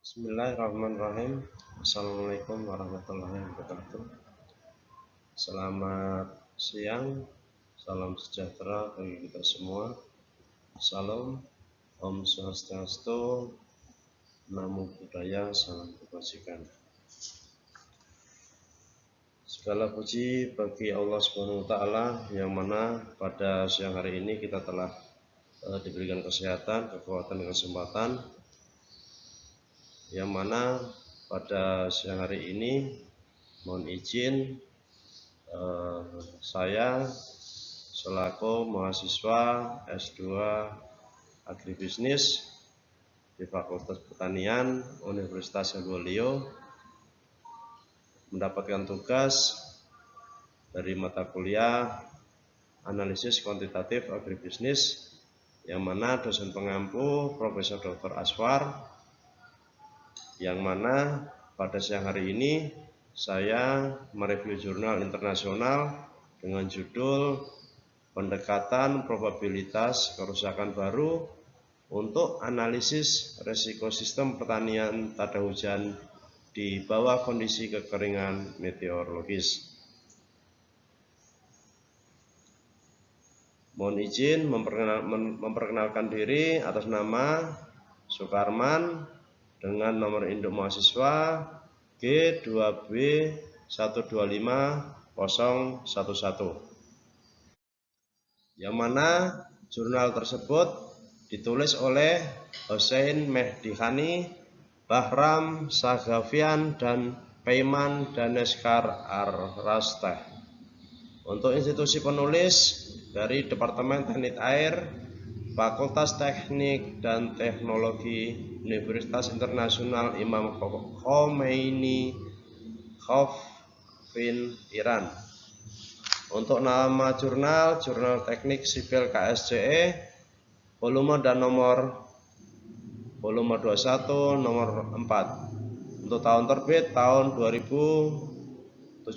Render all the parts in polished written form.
Bismillahirrahmanirrahim. Assalamualaikum warahmatullahi wabarakatuh. Selamat siang, salam sejahtera bagi kita semua. Salam, Om Swastiastu, Namo Buddhaya, salam kebajikan. Segala puji bagi Allah Subhanahu wa taala yang mana pada siang hari ini kita telah diberikan kesehatan, kekuatan, dan kesempatan, yang mana pada siang hari ini mohon izin saya selaku mahasiswa S2 Agribisnis di Fakultas Pertanian Universitas Sabuolio mendapatkan tugas dari mata kuliah Analisis Kuantitatif Agribisnis, yang mana dosen pengampu Profesor Dr. Aswar, yang mana pada siang hari ini saya mereview jurnal internasional dengan judul Pendekatan Probabilitas Kerusakan Baru untuk Analisis Resiko Sistem Pertanian Tada Hujan di bawah kondisi kekeringan meteorologis. Mohon izin memperkenalkan diri atas nama Sukarman dengan nomor induk mahasiswa G2B125011, yang mana jurnal tersebut ditulis oleh Hossein Mehdihani, Bahram Sagafian, dan Peyman Daneskar Ar-Rasteh. Untuk institusi penulis dari Departemen Teknik Air, Fakultas Teknik dan Teknologi Universitas Internasional Imam Khomeini, Khovin, Iran. Untuk nama jurnal, Jurnal Teknik Sipil KSCE, volume 21 nomor 4. Untuk tahun terbit tahun 2017.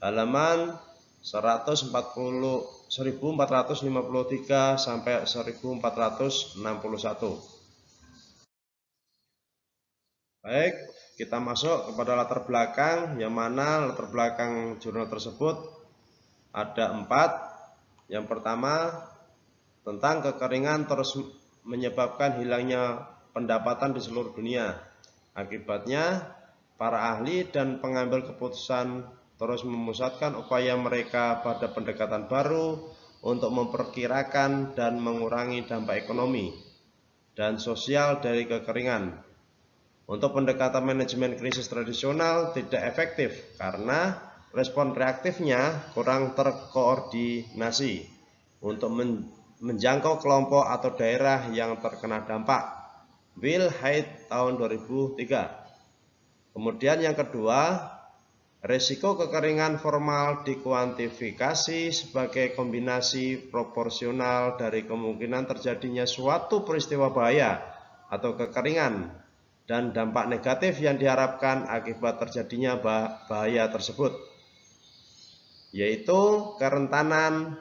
Halaman 1453 sampai 1461. Baik, kita masuk kepada latar belakang, yang mana latar belakang jurnal tersebut ada 4. Yang pertama, tentang kekeringan terus menyebabkan hilangnya pendapatan di seluruh dunia. Akibatnya, para ahli dan pengambil keputusan terus memusatkan upaya mereka pada pendekatan baru untuk memperkirakan dan mengurangi dampak ekonomi dan sosial dari kekeringan. Untuk pendekatan manajemen krisis tradisional tidak efektif karena respon reaktifnya kurang terkoordinasi untuk menjangkau kelompok atau daerah yang terkena dampak. Will Haidt tahun 2003. Kemudian yang kedua, resiko kekeringan formal dikuantifikasi sebagai kombinasi proporsional dari kemungkinan terjadinya suatu peristiwa bahaya atau kekeringan dan dampak negatif yang diharapkan akibat terjadinya bahaya tersebut, yaitu kerentanan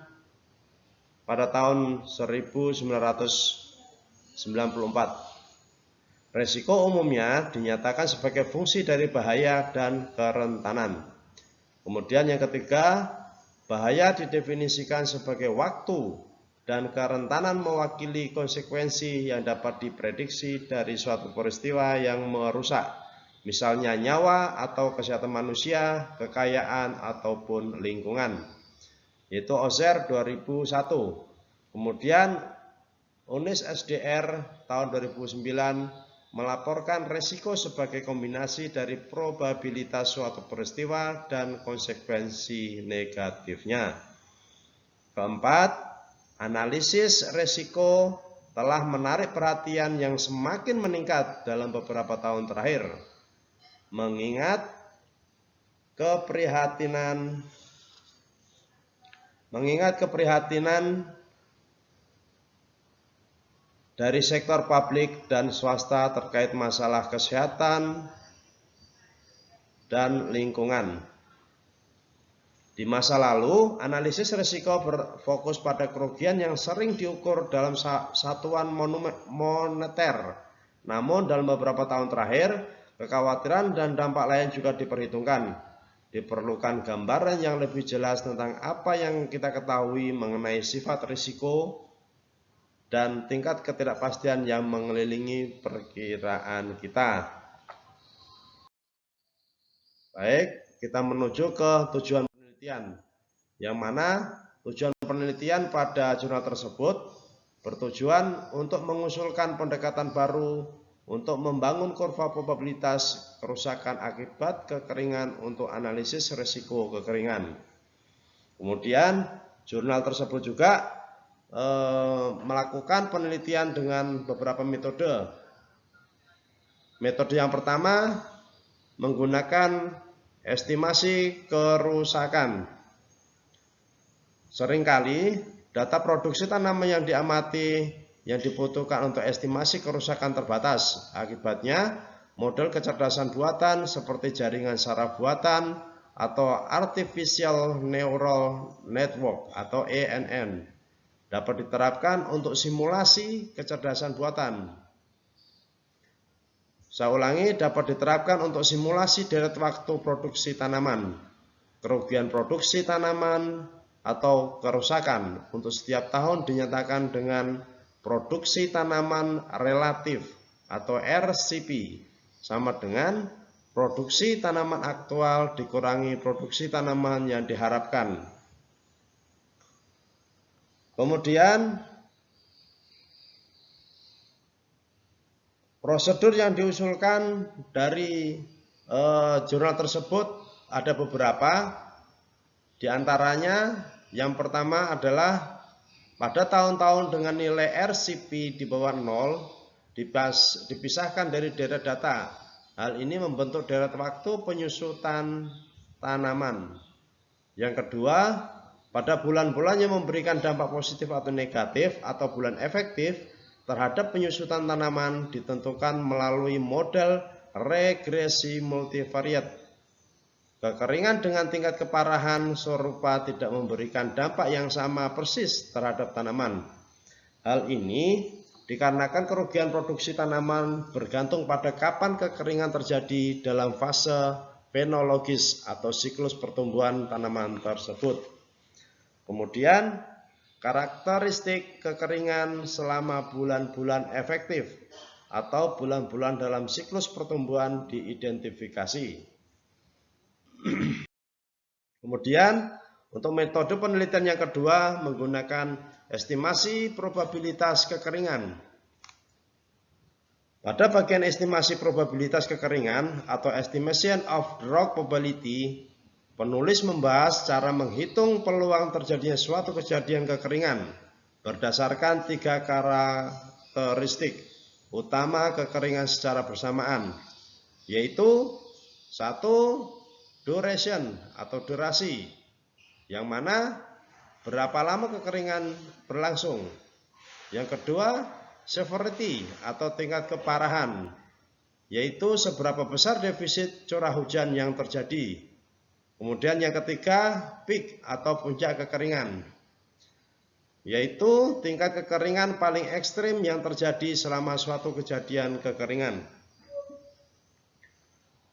pada tahun 1994. Resiko umumnya dinyatakan sebagai fungsi dari bahaya dan kerentanan. Kemudian yang ketiga, bahaya didefinisikan sebagai waktu dan kerentanan mewakili konsekuensi yang dapat diprediksi dari suatu peristiwa yang merusak, misalnya nyawa atau kesehatan manusia, kekayaan, ataupun lingkungan. Itu Ozer 2001. Kemudian UNIS SDR tahun 2009 melaporkan resiko sebagai kombinasi dari probabilitas suatu peristiwa dan konsekuensi negatifnya. Keempat, analisis resiko telah menarik perhatian yang semakin meningkat dalam beberapa tahun terakhir, mengingat keprihatinan dari sektor publik dan swasta terkait masalah kesehatan dan lingkungan. Di masa lalu, analisis risiko berfokus pada kerugian yang sering diukur dalam satuan moneter Namun dalam beberapa tahun terakhir, kekhawatiran dan dampak lain juga diperhitungkan. Diperlukan gambaran yang lebih jelas tentang apa yang kita ketahui mengenai sifat risiko dan tingkat ketidakpastian yang mengelilingi perkiraan kita. Baik, kita menuju ke tujuan penelitian, yang mana tujuan penelitian pada jurnal tersebut bertujuan untuk mengusulkan pendekatan baru untuk membangun kurva probabilitas kerusakan akibat kekeringan untuk analisis risiko kekeringan. Kemudian jurnal tersebut juga melakukan penelitian dengan beberapa metode. Metode yang pertama menggunakan estimasi kerusakan. Seringkali data produksi tanaman yang diamati yang dibutuhkan untuk estimasi kerusakan terbatas. Akibatnya, model kecerdasan buatan seperti jaringan saraf buatan atau Artificial Neural Network atau ANN dapat diterapkan untuk simulasi kecerdasan buatan. Saya ulangi, dapat diterapkan untuk simulasi deret waktu produksi tanaman, kerugian produksi tanaman, atau kerusakan untuk setiap tahun dinyatakan dengan produksi tanaman relatif atau RCP sama dengan produksi tanaman aktual dikurangi produksi tanaman yang diharapkan. Kemudian prosedur yang diusulkan dari jurnal tersebut ada beberapa. Di antaranya yang pertama adalah pada tahun-tahun dengan nilai RCP di bawah 0 dipisahkan dari deret data. Hal ini membentuk deret waktu penyusutan tanaman. Yang kedua, pada bulan-bulan yang memberikan dampak positif atau negatif atau bulan efektif terhadap penyusutan tanaman ditentukan melalui model regresi multivariat. Kekeringan dengan tingkat keparahan serupa tidak memberikan dampak yang sama persis terhadap tanaman. Hal ini dikarenakan kerugian produksi tanaman bergantung pada kapan kekeringan terjadi dalam fase fenologis atau siklus pertumbuhan tanaman tersebut. Kemudian, karakteristik kekeringan selama bulan-bulan efektif atau bulan-bulan dalam siklus pertumbuhan diidentifikasi. Kemudian untuk metode penelitian yang kedua menggunakan estimasi probabilitas kekeringan. Pada bagian estimasi probabilitas kekeringan atau estimation of drought probability, penulis membahas cara menghitung peluang terjadinya suatu kejadian kekeringan berdasarkan 3 karakteristik utama kekeringan secara bersamaan, yaitu 1. Duration atau durasi, yang mana berapa lama kekeringan berlangsung. Yang kedua, severity atau tingkat keparahan, yaitu seberapa besar defisit curah hujan yang terjadi. Kemudian yang ketiga, peak atau puncak kekeringan, yaitu tingkat kekeringan paling ekstrim yang terjadi selama suatu kejadian kekeringan.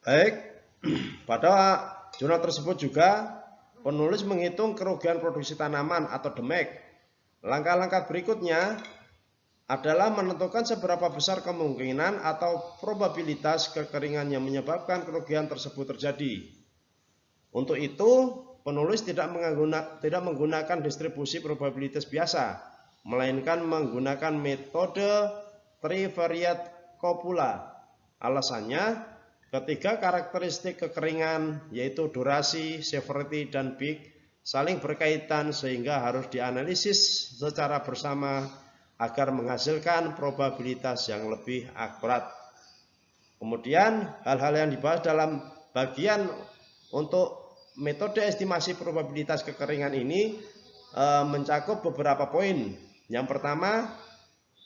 Baik, pada jurnal tersebut juga penulis menghitung kerugian produksi tanaman atau DMAC. Langkah-langkah berikutnya adalah menentukan seberapa besar kemungkinan atau probabilitas kekeringan yang menyebabkan kerugian tersebut terjadi. Untuk itu, penulis tidak menggunakan distribusi probabilitas biasa, melainkan menggunakan metode trivariate copula. Alasannya, ketiga karakteristik kekeringan yaitu durasi, severity, dan peak saling berkaitan sehingga harus dianalisis secara bersama agar menghasilkan probabilitas yang lebih akurat. Kemudian hal-hal yang dibahas dalam bagian untuk metode estimasi probabilitas kekeringan ini mencakup beberapa poin. Yang pertama,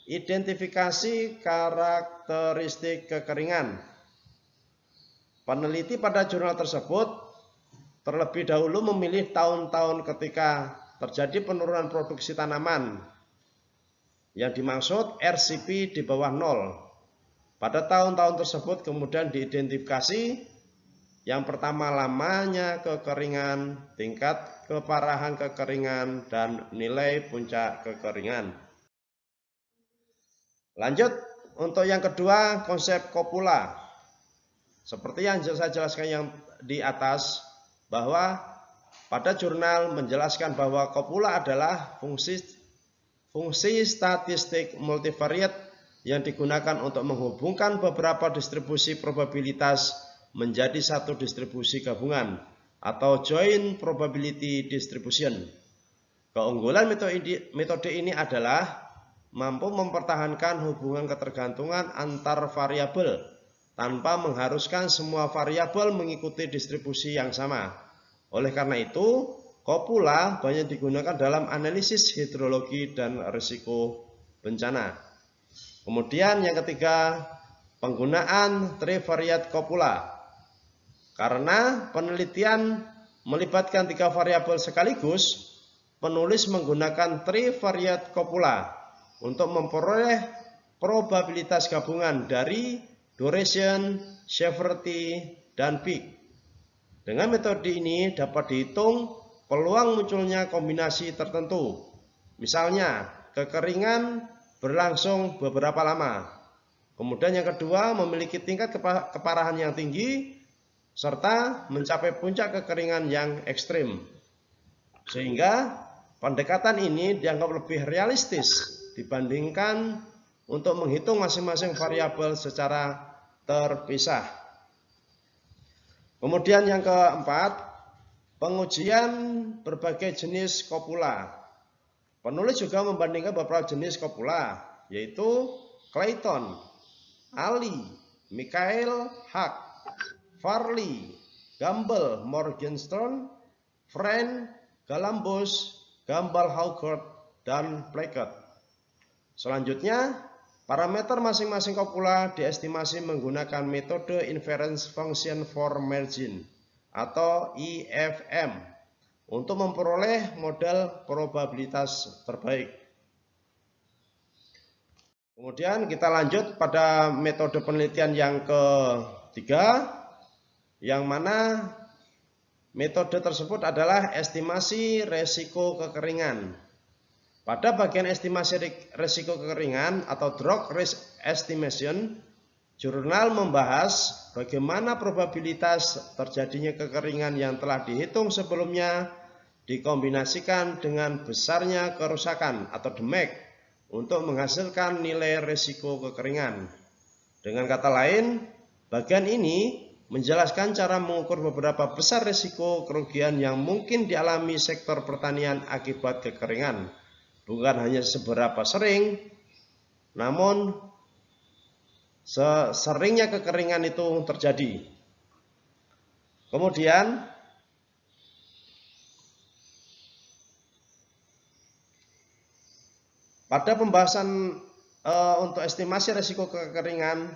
identifikasi karakteristik kekeringan. Peneliti pada jurnal tersebut terlebih dahulu memilih tahun-tahun ketika terjadi penurunan produksi tanaman yang dimaksud RCP di bawah 0. Pada tahun-tahun tersebut kemudian diidentifikasi yang pertama lamanya kekeringan, tingkat keparahan kekeringan, dan nilai puncak kekeringan. Lanjut, untuk yang kedua, konsep kopula. Seperti yang saya jelaskan yang di atas, bahwa pada jurnal menjelaskan bahwa kopula adalah fungsi statistik multivariat yang digunakan untuk menghubungkan beberapa distribusi probabilitas menjadi satu distribusi gabungan atau joint probability distribution. Keunggulan metode ini adalah mampu mempertahankan hubungan ketergantungan antar variabel tanpa mengharuskan semua variabel mengikuti distribusi yang sama. Oleh karena itu, kopula banyak digunakan dalam analisis hidrologi dan risiko bencana. Kemudian yang ketiga, penggunaan trivariate kopula. Karena penelitian melibatkan 3 variabel sekaligus, penulis menggunakan trivariate kopula untuk memperoleh probabilitas gabungan dari duration, severity, dan peak. Dengan metode ini dapat dihitung peluang munculnya kombinasi tertentu. Misalnya, kekeringan berlangsung beberapa lama. Kemudian yang kedua, memiliki tingkat keparahan yang tinggi, serta mencapai puncak kekeringan yang ekstrim. Sehingga pendekatan ini dianggap lebih realistis dibandingkan untuk menghitung masing-masing variabel secara terpisah. Kemudian yang keempat, pengujian berbagai jenis kopula. Penulis juga membandingkan beberapa jenis kopula, yaitu Clayton, Ali, Michael, Hack, Farley, Gamble, Morgenstern, Friend, Galambos, Gamble-Haugard, dan Plackett. Selanjutnya, parameter masing-masing kopula diestimasi menggunakan metode Inference Function for Margin atau IFM untuk memperoleh model probabilitas terbaik. Kemudian kita lanjut pada metode penelitian yang ketiga, yang mana metode tersebut adalah estimasi resiko kekeringan. Pada bagian estimasi risiko kekeringan atau drought risk estimation, jurnal membahas bagaimana probabilitas terjadinya kekeringan yang telah dihitung sebelumnya dikombinasikan dengan besarnya kerusakan atau damage untuk menghasilkan nilai risiko kekeringan. Dengan kata lain, bagian ini menjelaskan cara mengukur beberapa besar risiko kerugian yang mungkin dialami sektor pertanian akibat kekeringan. Bukan hanya seberapa sering, namun seringnya kekeringan itu terjadi. Kemudian pada pembahasan untuk estimasi risiko kekeringan,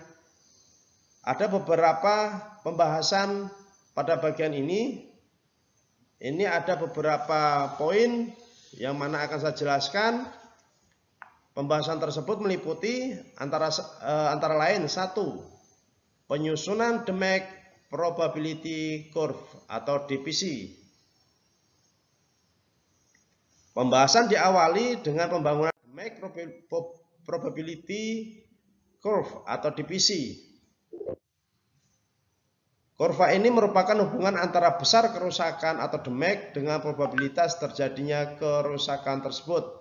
ada beberapa pembahasan pada bagian ini. Ini ada beberapa poin yang mana akan saya jelaskan. Pembahasan tersebut meliputi antara lain 1. Penyusunan damage probability curve atau DPC. Pembahasan diawali dengan pembangunan damage probability curve atau DPC. Kurva ini merupakan hubungan antara besar kerusakan atau damage dengan probabilitas terjadinya kerusakan tersebut.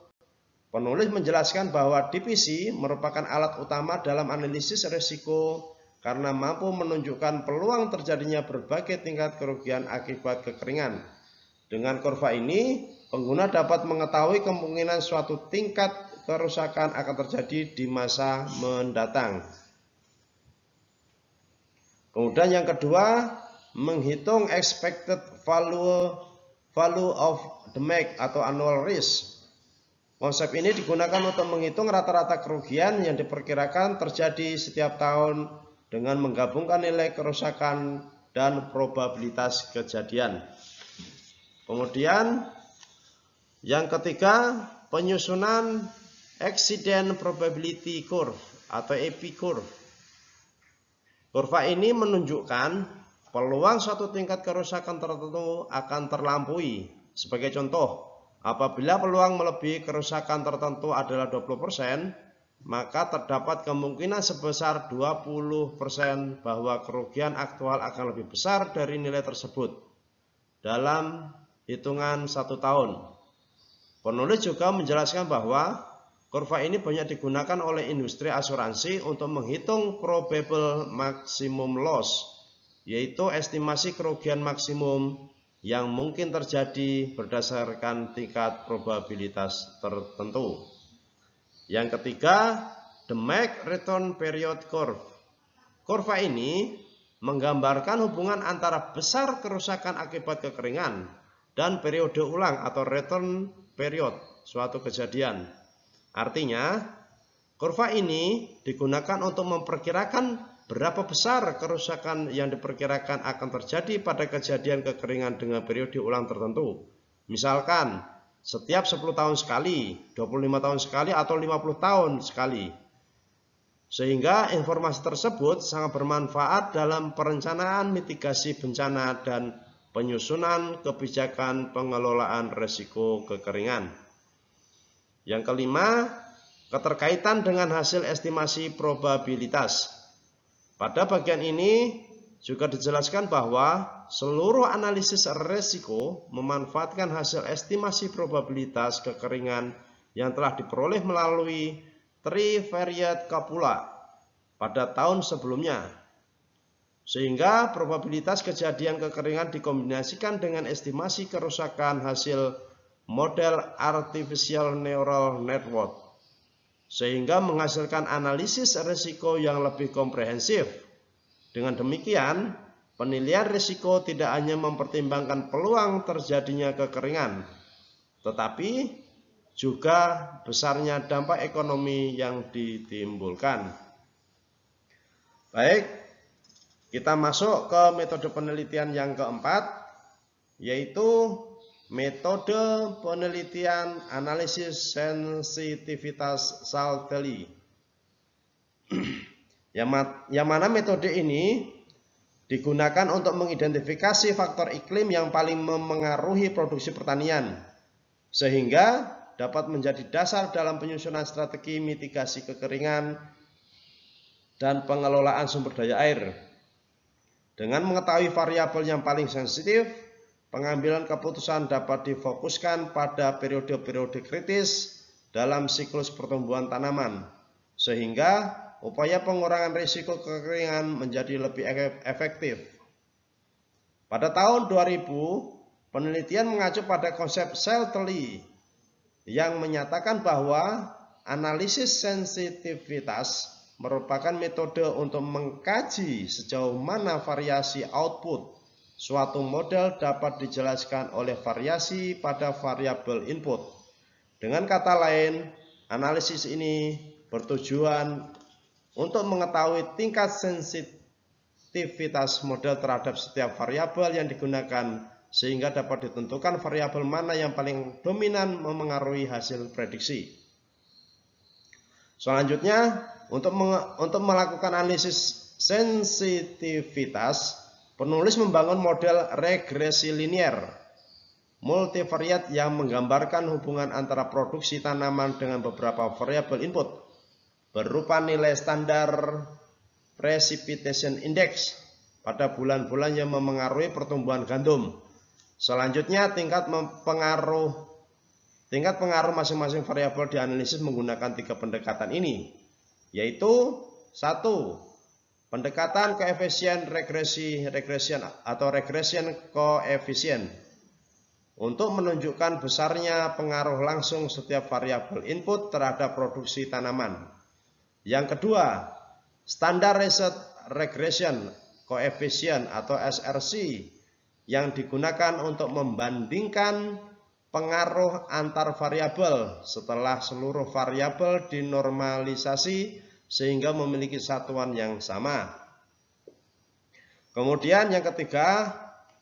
Penulis menjelaskan bahwa DPC merupakan alat utama dalam analisis risiko karena mampu menunjukkan peluang terjadinya berbagai tingkat kerugian akibat kekeringan. Dengan kurva ini, pengguna dapat mengetahui kemungkinan suatu tingkat kerusakan akan terjadi di masa mendatang. Kemudian yang kedua, menghitung expected value of damage atau annual risk. Konsep ini digunakan untuk menghitung rata-rata kerugian yang diperkirakan terjadi setiap tahun dengan menggabungkan nilai kerusakan dan probabilitas kejadian. Kemudian yang ketiga, penyusunan accident probability curve atau AP curve. Kurva ini menunjukkan peluang suatu tingkat kerusakan tertentu akan terlampaui. Sebagai contoh, apabila peluang melebihi kerusakan tertentu adalah 20%, maka terdapat kemungkinan sebesar 20% bahwa kerugian aktual akan lebih besar dari nilai tersebut dalam hitungan 1 tahun. Penulis juga menjelaskan bahwa kurva ini banyak digunakan oleh industri asuransi untuk menghitung probable maximum loss, yaitu estimasi kerugian maksimum yang mungkin terjadi berdasarkan tingkat probabilitas tertentu. Yang ketiga, the MAC return period curve. Kurva ini menggambarkan hubungan antara besar kerusakan akibat kekeringan dan periode ulang atau return period suatu kejadian. Artinya, kurva ini digunakan untuk memperkirakan berapa besar kerusakan yang diperkirakan akan terjadi pada kejadian kekeringan dengan periode ulang tertentu. Misalkan, setiap 10 tahun sekali, 25 tahun sekali, atau 50 tahun sekali. Sehingga informasi tersebut sangat bermanfaat dalam perencanaan mitigasi bencana dan penyusunan kebijakan pengelolaan risiko kekeringan. Yang kelima, keterkaitan dengan hasil estimasi probabilitas. Pada bagian ini juga dijelaskan bahwa seluruh analisis risiko memanfaatkan hasil estimasi probabilitas kekeringan yang telah diperoleh melalui trivariate Kapula pada tahun sebelumnya. Sehingga probabilitas kejadian kekeringan dikombinasikan dengan estimasi kerusakan hasil model artificial neural network, sehingga menghasilkan analisis risiko yang lebih komprehensif. Dengan demikian, penilaian risiko tidak hanya mempertimbangkan peluang terjadinya kekeringan, tetapi juga besarnya dampak ekonomi yang ditimbulkan. Baik, kita masuk ke metode penelitian yang keempat, yaitu metode penelitian analisis sensitivitas Saltelli. Yang mana metode ini digunakan untuk mengidentifikasi faktor iklim yang paling memengaruhi produksi pertanian, sehingga dapat menjadi dasar dalam penyusunan strategi mitigasi kekeringan dan pengelolaan sumber daya air. Dengan mengetahui variabel yang paling sensitif, pengambilan keputusan dapat difokuskan pada periode-periode kritis dalam siklus pertumbuhan tanaman, sehingga upaya pengurangan risiko kekeringan menjadi lebih efektif. Pada tahun 2000, penelitian mengacu pada konsep Saltelli yang menyatakan bahwa analisis sensitivitas merupakan metode untuk mengkaji sejauh mana variasi output suatu model dapat dijelaskan oleh variasi pada variabel input. Dengan kata lain, analisis ini bertujuan untuk mengetahui tingkat sensitivitas model terhadap setiap variabel yang digunakan, sehingga dapat ditentukan variabel mana yang paling dominan memengaruhi hasil prediksi. Selanjutnya, untuk melakukan analisis sensitivitas, penulis membangun model regresi linier multivariat yang menggambarkan hubungan antara produksi tanaman dengan beberapa variabel input berupa nilai standar precipitation index pada bulan-bulan yang memengaruhi pertumbuhan gandum. Selanjutnya, tingkat pengaruh masing-masing variabel dianalisis menggunakan 3 pendekatan ini, yaitu 1. Pendekatan koefisien regression atau regression koefisien untuk menunjukkan besarnya pengaruh langsung setiap variabel input terhadap produksi tanaman. Yang kedua, standar regression koefisien atau SRC yang digunakan untuk membandingkan pengaruh antar variabel setelah seluruh variabel dinormalisasi sehingga memiliki satuan yang sama. Kemudian yang ketiga,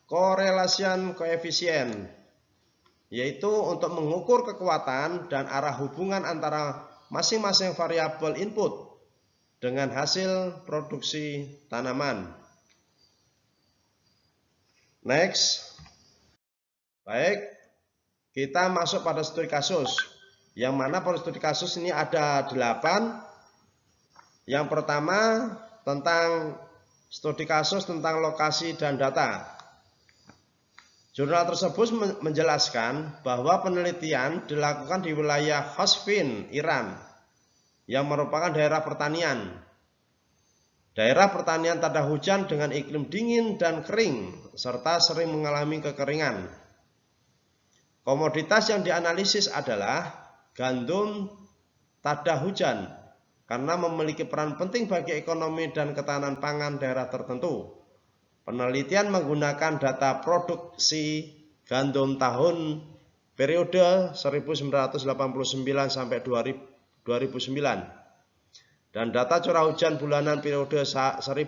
correlation koefisien, yaitu untuk mengukur kekuatan dan arah hubungan antara masing-masing variabel input dengan hasil produksi tanaman. Next. Baik, kita masuk pada studi kasus. Yang mana pada studi kasus ini ada 8. Yang pertama tentang studi kasus tentang lokasi dan data. Jurnal tersebut menjelaskan bahwa penelitian dilakukan di wilayah Khosfin, Iran, yang merupakan daerah pertanian. Daerah pertanian tanda hujan dengan iklim dingin dan kering, serta sering mengalami kekeringan. Komoditas yang dianalisis adalah gandum tada hujan, karena memiliki peran penting bagi ekonomi dan ketahanan pangan daerah tertentu. Penelitian menggunakan data produksi gandum tahun periode 1989 sampai 2009 dan data curah hujan bulanan periode 1961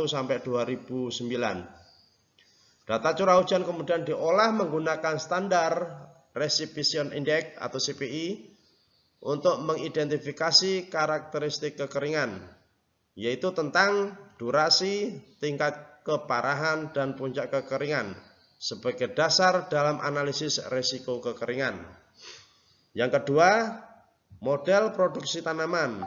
sampai 2009. Data curah hujan kemudian diolah menggunakan standar Precipitation Index atau CPI untuk mengidentifikasi karakteristik kekeringan, yaitu tentang durasi, tingkat keparahan, dan puncak kekeringan sebagai dasar dalam analisis risiko kekeringan. Yang kedua, model produksi tanaman.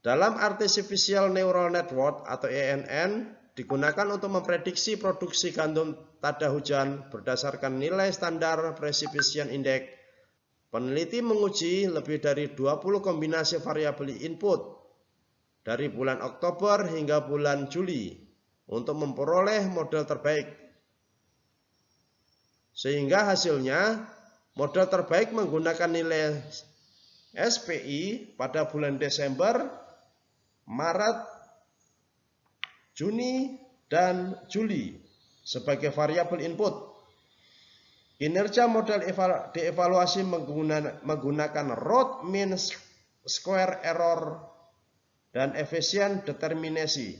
Dalam Artificial Neural Network atau ANN digunakan untuk memprediksi produksi gandum tada hujan berdasarkan nilai standar Precipitation Index. Peneliti menguji lebih dari 20 kombinasi variabel input dari bulan Oktober hingga bulan Juli untuk memperoleh model terbaik. Sehingga hasilnya model terbaik menggunakan nilai SPI pada bulan Desember, Maret, Juni, dan Juli sebagai variabel input. Kinerja model dievaluasi menggunakan root mean square error dan efisien determinasi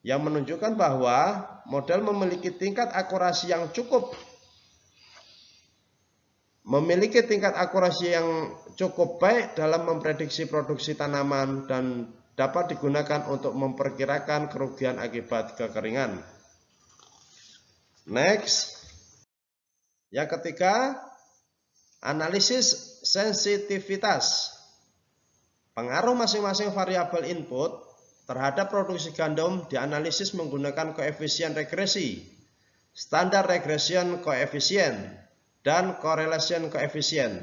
yang menunjukkan bahwa model memiliki tingkat akurasi yang cukup baik dalam memprediksi produksi tanaman dan dapat digunakan untuk memperkirakan kerugian akibat kekeringan. Next. Yang ketiga, analisis sensitivitas. Pengaruh masing-masing variabel input terhadap produksi gandum dianalisis menggunakan koefisien regresi, standar regression coefficient, dan correlation coefficient.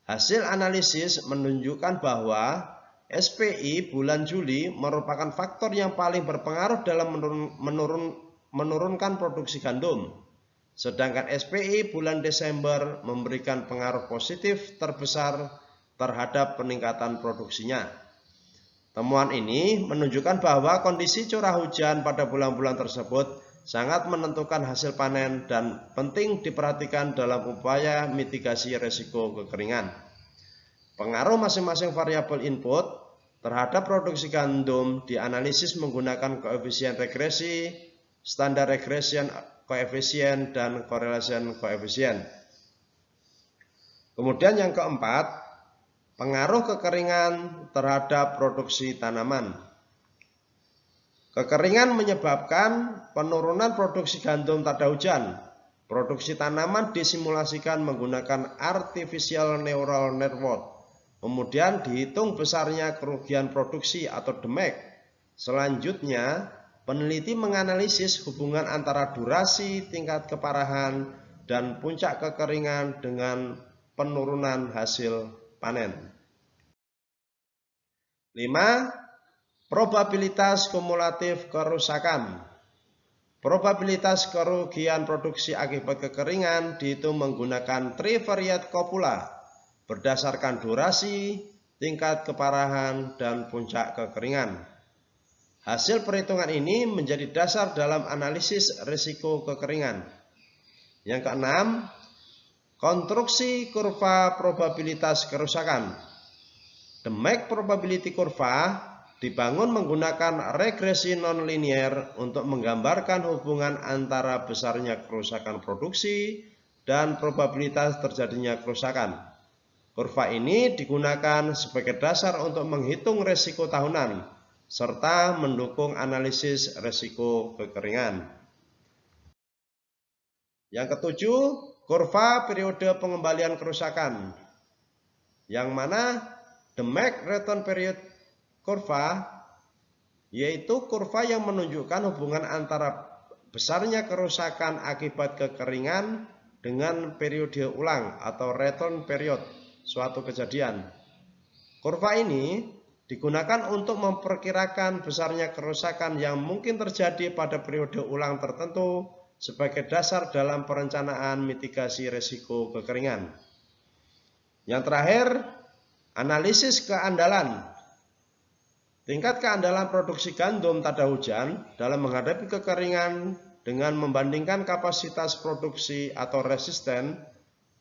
Hasil analisis menunjukkan bahwa SPI bulan Juli merupakan faktor yang paling berpengaruh dalam menurunkan produksi gandum, sedangkan SPI bulan Desember memberikan pengaruh positif terbesar terhadap peningkatan produksinya. Temuan ini menunjukkan bahwa kondisi curah hujan pada bulan-bulan tersebut sangat menentukan hasil panen dan penting diperhatikan dalam upaya mitigasi risiko kekeringan. Pengaruh masing-masing variabel input terhadap produksi gandum dianalisis menggunakan koefisien regresi, standar regression coefficient, dan correlation coefficient. Kemudian yang keempat, pengaruh kekeringan terhadap produksi tanaman. Kekeringan menyebabkan penurunan produksi gandum tada hujan. Produksi tanaman disimulasikan menggunakan Artificial Neural Network. Kemudian dihitung besarnya kerugian produksi atau DMAC. Selanjutnya, peneliti menganalisis hubungan antara durasi, tingkat keparahan, dan puncak kekeringan dengan penurunan hasil panen. 5. Probabilitas kumulatif kerusakan. Probabilitas kerugian produksi akibat kekeringan dihitung menggunakan trivariate copula berdasarkan durasi, tingkat keparahan, dan puncak kekeringan. Hasil perhitungan ini menjadi dasar dalam analisis risiko kekeringan. Yang keenam, konstruksi kurva probabilitas kerusakan. DMAC probability kurva dibangun menggunakan regresi nonlinear untuk menggambarkan hubungan antara besarnya kerusakan produksi dan probabilitas terjadinya kerusakan. Kurva ini digunakan sebagai dasar untuk menghitung risiko tahunan serta mendukung analisis risiko kekeringan. Yang ketujuh, kurva periode pengembalian kerusakan, yang mana Demek return period kurva yaitu kurva yang menunjukkan hubungan antara besarnya kerusakan akibat kekeringan dengan periode ulang atau return period suatu kejadian. Kurva ini digunakan untuk memperkirakan besarnya kerusakan yang mungkin terjadi pada periode ulang tertentu sebagai dasar dalam perencanaan mitigasi risiko kekeringan. Yang terakhir, analisis keandalan. Tingkat keandalan produksi gandum tada hujan dalam menghadapi kekeringan dengan membandingkan kapasitas produksi atau resisten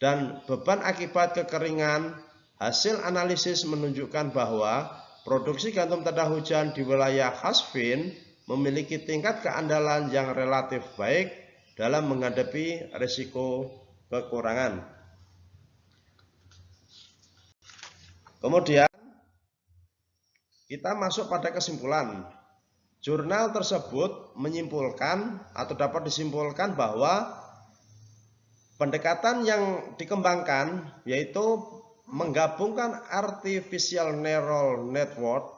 dan beban akibat kekeringan. Hasil analisis menunjukkan bahwa produksi gandum tada hujan di wilayah Hasfin memiliki tingkat keandalan yang relatif baik dalam menghadapi risiko kekurangan. Kemudian kita masuk pada kesimpulan. Jurnal tersebut menyimpulkan atau dapat disimpulkan bahwa pendekatan yang dikembangkan yaitu menggabungkan artificial neural network,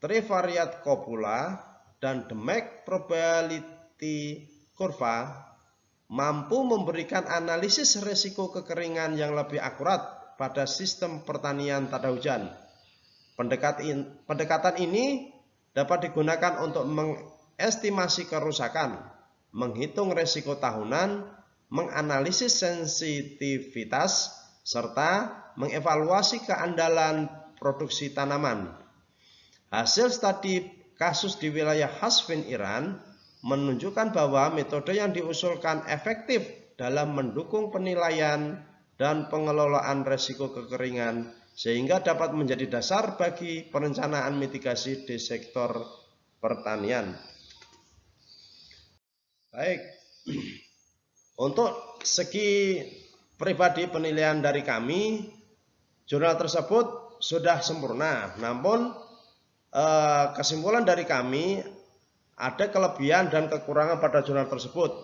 trivariate copula, dan Demek probability kurva mampu memberikan analisis risiko kekeringan yang lebih akurat pada sistem pertanian tada hujan. Pendekatan ini dapat digunakan untuk mengestimasi kerusakan, menghitung risiko tahunan, menganalisis sensitivitas, serta mengevaluasi keandalan produksi tanaman. Hasil studi kasus di wilayah Hasfin, Iran menunjukkan bahwa metode yang diusulkan efektif dalam mendukung penilaian dan pengelolaan risiko kekeringan sehingga dapat menjadi dasar bagi perencanaan mitigasi di sektor pertanian. Baik, untuk segi pribadi penilaian dari kami, jurnal tersebut sudah sempurna. Namun kesimpulan dari kami ada kelebihan dan kekurangan pada jurnal tersebut.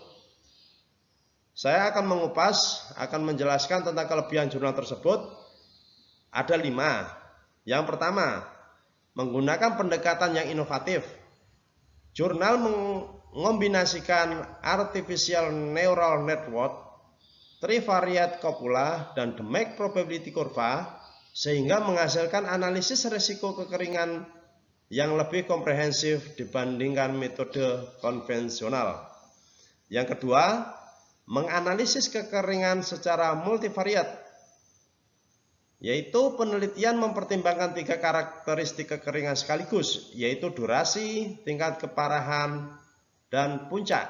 Saya akan mengupas, akan menjelaskan tentang kelebihan jurnal tersebut. Ada 5. Yang pertama, menggunakan pendekatan yang inovatif. Jurnal mengombinasikan artificial neural network, trivariate copula, dan Demek probability kurva sehingga menghasilkan analisis risiko kekeringan yang lebih komprehensif dibandingkan metode konvensional. Yang kedua, menganalisis kekeringan secara multivariat, yaitu penelitian mempertimbangkan 3 karakteristik kekeringan sekaligus, yaitu durasi, tingkat keparahan, dan puncak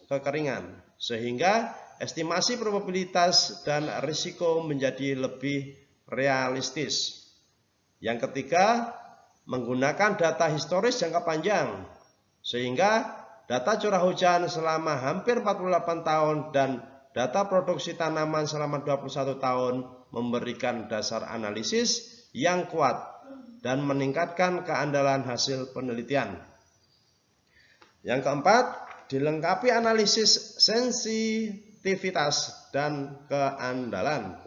kekeringan, sehingga estimasi probabilitas dan risiko menjadi lebih realistis. Yang ketiga, menggunakan data historis jangka panjang, sehingga data curah hujan selama hampir 48 tahun dan data produksi tanaman selama 21 tahun memberikan dasar analisis yang kuat dan meningkatkan keandalan hasil penelitian. Yang keempat, dilengkapi analisis sensitivitas dan keandalan.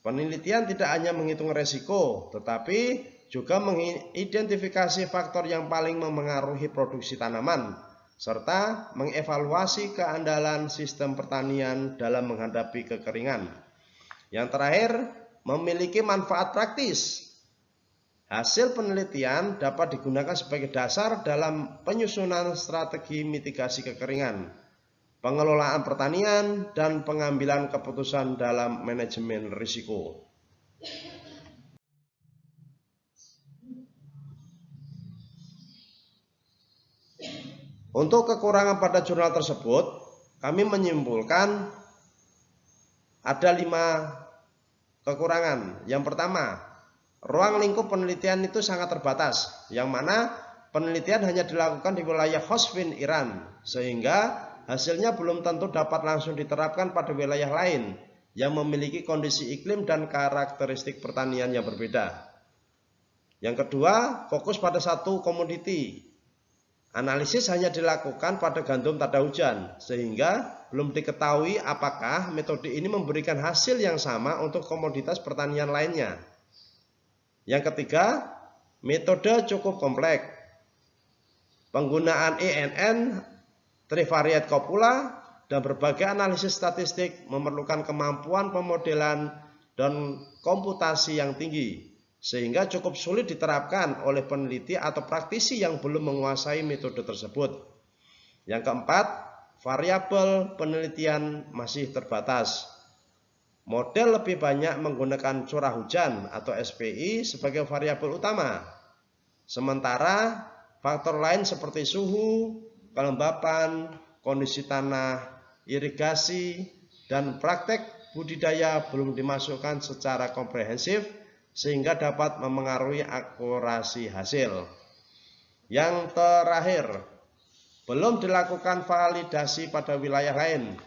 Penelitian tidak hanya menghitung resiko, tetapi juga mengidentifikasi faktor yang paling memengaruhi produksi tanaman, serta mengevaluasi keandalan sistem pertanian dalam menghadapi kekeringan. Yang terakhir, memiliki manfaat praktis. Hasil penelitian dapat digunakan sebagai dasar dalam penyusunan strategi mitigasi kekeringan, pengelolaan pertanian, dan pengambilan keputusan dalam manajemen risiko. Untuk kekurangan pada jurnal tersebut, kami menyimpulkan ada 5 kekurangan. Yang pertama, ruang lingkup penelitian itu sangat terbatas, yang mana penelitian hanya dilakukan di wilayah Hasfin, Iran, sehingga hasilnya belum tentu dapat langsung diterapkan pada wilayah lain yang memiliki kondisi iklim dan karakteristik pertanian yang berbeda. Yang kedua, fokus pada satu komoditi. Analisis hanya dilakukan pada gandum tanda hujan, sehingga belum diketahui apakah metode ini memberikan hasil yang sama untuk komoditas pertanian lainnya. Yang ketiga, metode cukup kompleks. Penggunaan ENN, trivariate copula, dan berbagai analisis statistik memerlukan kemampuan pemodelan dan komputasi yang tinggi, sehingga cukup sulit diterapkan oleh peneliti atau praktisi yang belum menguasai metode tersebut. Yang keempat, variabel penelitian masih terbatas. Model lebih banyak menggunakan curah hujan atau SPI sebagai variabel utama, sementara faktor lain seperti suhu, kelembapan, kondisi tanah, irigasi, dan praktek budidaya belum dimasukkan secara komprehensif sehingga dapat memengaruhi akurasi hasil. Yang terakhir, belum dilakukan validasi pada wilayah lain.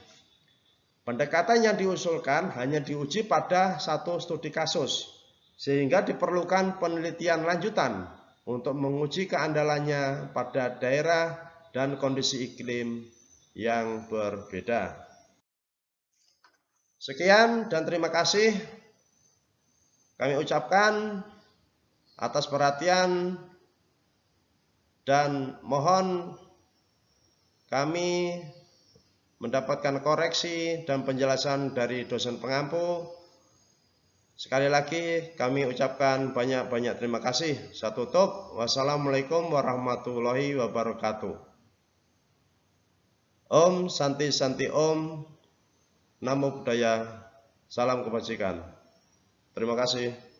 Pendekatan yang diusulkan hanya diuji pada satu studi kasus, sehingga diperlukan penelitian lanjutan untuk menguji keandalannya pada daerah dan kondisi iklim yang berbeda. Sekian dan terima kasih kami ucapkan atas perhatian dan mohon kami mendapatkan koreksi dan penjelasan dari dosen pengampu. Sekali lagi kami ucapkan banyak-banyak terima kasih. Saya tutup. Wassalamualaikum warahmatullahi wabarakatuh. Om Santi Santi Om. Namo Buddhaya. Salam kebajikan. Terima kasih.